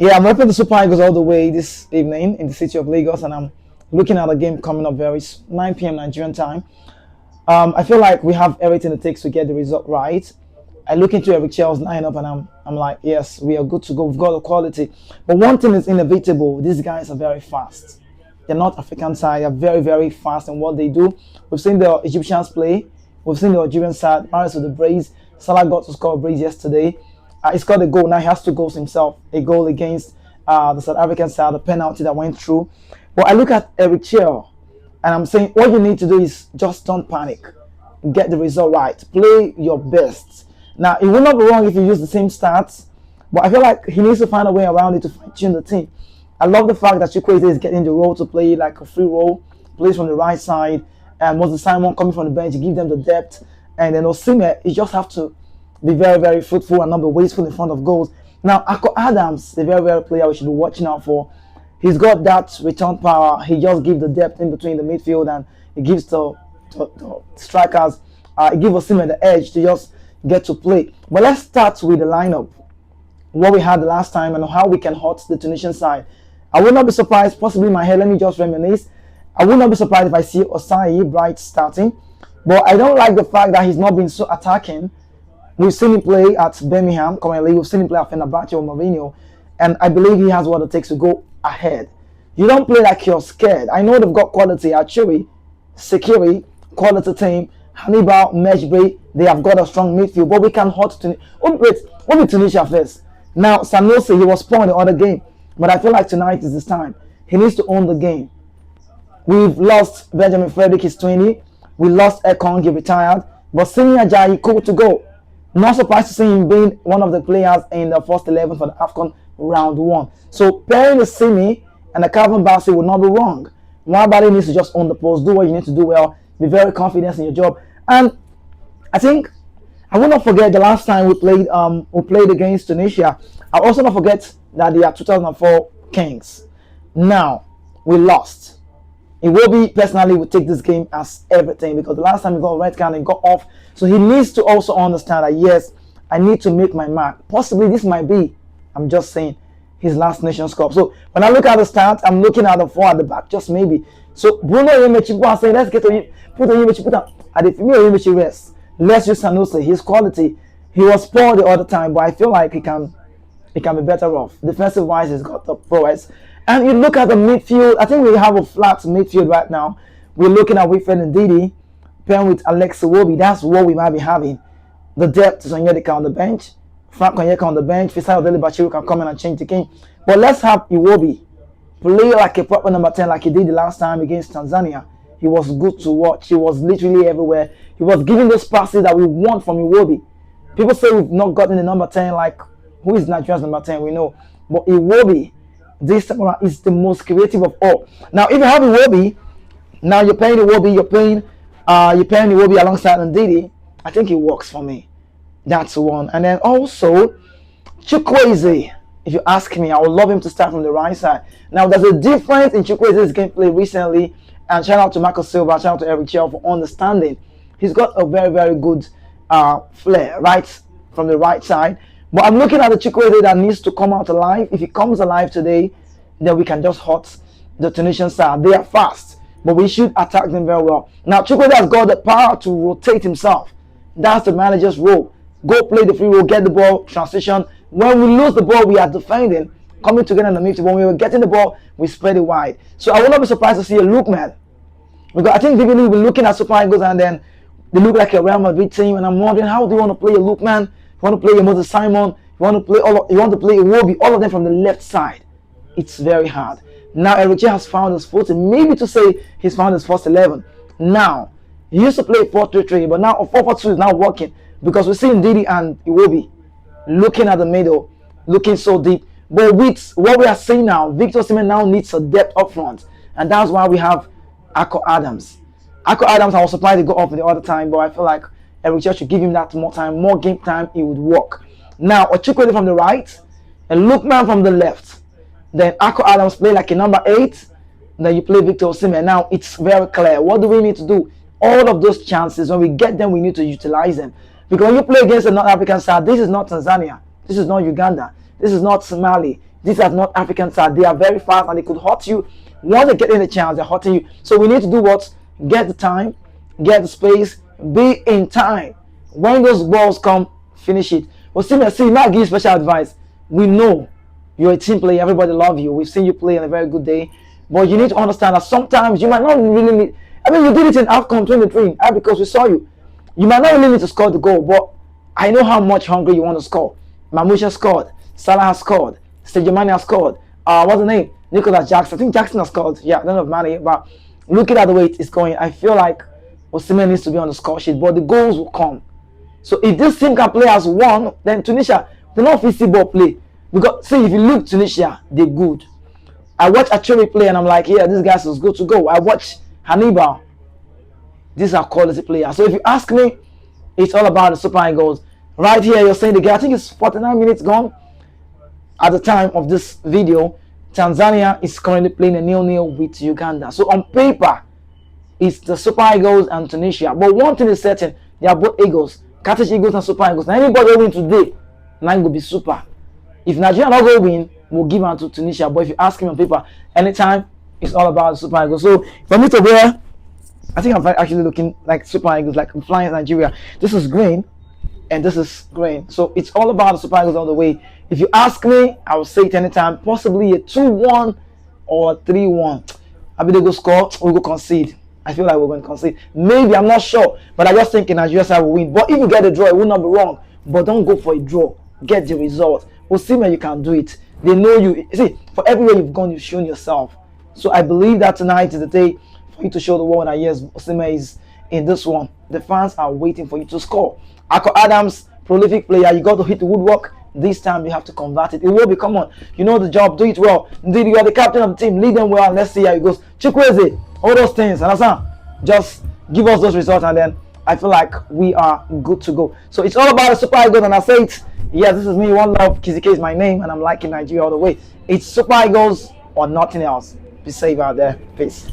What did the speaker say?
Yeah, I'm repping the Super Eagles all the way this evening in the city of Lagos, and I'm looking at a game coming up 9 p.m. Nigerian time. I feel like we have everything it takes to get the result right. I look into Eric Chel's lineup, and I'm like, yes, we are good to go. We've got the quality. But one thing is inevitable: these guys are very fast. They're not African side. They're very, very fast in what they do. We've seen the Egyptians play. We've seen the Algerian side. Maris with the brace. Salah got to score a brace yesterday. He scored a goal. Now he has two goals himself. A goal against the South African side, the penalty that went through. But I look at Eric Chel, and I'm saying what you need to do is just don't panic. Get the result right. Play your best. Now, it will not be wrong if you use the same stats, but I feel like he needs to find a way around it to fine-tune the team. I love the fact that Chukwueze is getting the role to play like a free role, plays from the right side, and Moses Simon coming from the bench, give them the depth, and then Osimhen, you just have to be very, very fruitful and not be wasteful in front of goals. Now, Ako Adams, the very, very player we should be watching out for. He's got that return power. He just gives the depth in between the midfield, and he gives the strikers, he gives Osimhen the edge to just get to play. But let's start with the lineup, what we had the last time and how we can hurt the Tunisian side. I would not be surprised, possibly in my head, let me just reminisce. I would not be surprised if I see Osai Bright starting, but I don't like the fact that he's not been so attacking. We've seen him play at Birmingham currently, we've seen him play at Fenerbahce or Mourinho, and I believe he has what it takes to go ahead. You don't play like you're scared. I know they've got quality, Achuri, Sekiri, quality team, Hannibal, Mejbri, they have got a strong midfield, but we can hurt Tunisia. What with Tunisia first? Now, Sanusi, he was poor in the other game, but I feel like tonight is his time. He needs to own the game. We've lost Benjamin Frederick, he's 20. We lost Ekong, he retired. But Simi Ajayi, cool to go. Not surprised to see him being one of the players in the first 11 for the Afcon round 1. So pairing the Simi and the Calvin Bassey would not be wrong. Nwabali needs to just own the post, do what you need to do well, be very confident in your job. And I think I will not forget the last time we played against Tunisia. I also not forget that they are 2004 kings. Now we lost. It will be personally will take this game as everything because the last time he got a red card and got off. So he needs to also understand that yes, I need to make my mark. Possibly this might be, I'm just saying, his last Nations Cup. So when I look at the stats, I'm looking at the four at the back, just maybe. So Bruno Yemechi, people are saying let's get to put Yemechi, put on at the female Yemechi rest. Let's use Sanusi, his quality. He was poor the other time, but I feel like he can be better off. Defensive wise, he's got the prowess. And you look at the midfield, I think we have a flat midfield right now. We're looking at Wilfred and Didi pairing with Alex Iwobi. That's what we might be having. The depth is Onyedika on the bench, Frank Onyeka on the bench, Fisayo Dele Bashiru can come in and change the game. But let's have Iwobi play like a proper number 10 like he did the last time against Tanzania. He was good to watch. He was literally everywhere. He was giving those passes that we want from Iwobi. People say we've not gotten the number 10, like who is Nigeria's number 10, we know. But Iwobi, this time around, is the most creative of all. Now, if you have Iwobi, now you're playing Iwobi, you're playing Iwobi alongside Ndidi, I think it works for me. That's one. And then also, Chukwueze, if you ask me, I would love him to start from the right side. Now, there's a difference in Chukwueze's gameplay recently, and shout out to Marco Silva, shout out to Eric Chel for understanding. He's got a very, very good flair right from the right side. But I'm looking at the Chukwueze that needs to come out alive. If he comes alive today, then we can just hurt the Tunisian side. They are fast, but we should attack them very well. Now, Chukwueze has got the power to rotate himself. That's the manager's role. Go play the free role, get the ball, transition. When we lose the ball, we are defending, coming together in the midfield. When we were getting the ball, we spread it wide. So I will not be surprised to see a Lookman. Because I think vividly we're looking at Super Eagles and then they look like a Real Madrid team. And I'm wondering, how do you want to play a Lookman? You want to play a Moses Simon? You want to play Iwobi? All of them from the left side. It's very hard. Now Eric has found his footing. Maybe to say he's found his first 11. Now, he used to play 4-3-3, but now 4-4-2 is now working. Because we're seeing Didi and Iwobi looking at the middle, looking so deep. But with what we are seeing now, Victor Osimhen now needs a depth up front. And that's why we have Ako Adams. Ako Adams, I was surprised to go off the other time, but I feel like Eric Church should give him that more time, more game time, it would work. Now, Chukwueze from the right, and Lookman from the left. Then Ako Adams play like a number 8. Then you play Victor Osimhen. Now, it's very clear. What do we need to do? All of those chances, when we get them, we need to utilize them. Because when you play against a North African side, this is not Tanzania. This is not Uganda. This is not Somali. These are not African side. They are very fast and they could hurt you. Once they get in the chance, they're hurting you. So we need to do what? Get the time, get the space, be in time. When those balls come, finish it. But see, now give you special advice. We know you're a team player. Everybody love you. We've seen you play on a very good day. But you need to understand that sometimes you might not really need. I mean, you did it in Afcon 23 because we saw you. You might not really need to score the goal, but I know how much hungry you want to score. Mamusha scored. Salah has scored. Sadio Mane has scored. What's the name? Nicholas Jackson. I think Jackson has scored. Yeah, I don't know if Mane, but looking at the way it's going, I feel like Osimhen needs to be on the score sheet, but the goals will come. So if this team can play as one, then Tunisia, they're not fit ball play. Because see, if you look Tunisia, they're good. I watch Achebe play and I'm like, yeah, this guy's is good to go. I watch Hannibal. These are quality players. So if you ask me, it's all about the Super Eagles. Right here, you're saying the game. I think it's 49 minutes gone at the time of this video. Tanzania is currently playing a 0-0 with Uganda. So on paper, it's the Super Eagles and Tunisia. But one thing is certain, they are both Eagles. Carthage Eagles and Super Eagles. Now anybody win today, line will be super. If Nigeria not go win, we'll give out to Tunisia. But if you ask him on paper, anytime, it's all about the Super Eagles. So for me to wear, I think I'm actually looking like Super Eagles, like I'm flying Nigeria. This is green, and this is green. So it's all about the Super Eagles all the way. If you ask me, I will say it anytime. Possibly a 2-1 or 3-1. I mean, they go score, we go concede. I feel like we're going to concede. Maybe, I'm not sure. But I just think Nigeria side will win. But if you get a draw, it will not be wrong. But don't go for a draw. Get the result. Osimhen, you can do it. They know you. See, for everywhere you've gone, you've shown yourself. So I believe that tonight is the day for you to show the world that yes, Osimhen is in this one. The fans are waiting for you to score. Ako Adams, prolific player. You got to hit the woodwork. This time you have to convert it. It will be, come on. You know the job. Do it well. Indeed, you are the captain of the team. Lead them well and let's see how it goes. Chukwueze, all those things. Understand? Just give us those results and then I feel like we are good to go. So it's all about the Super Eagles and I say it. Yes, this is me. One Love. Kizike is my name and I'm liking Nigeria all the way. It's Super Eagles or nothing else. Be safe out there. Peace.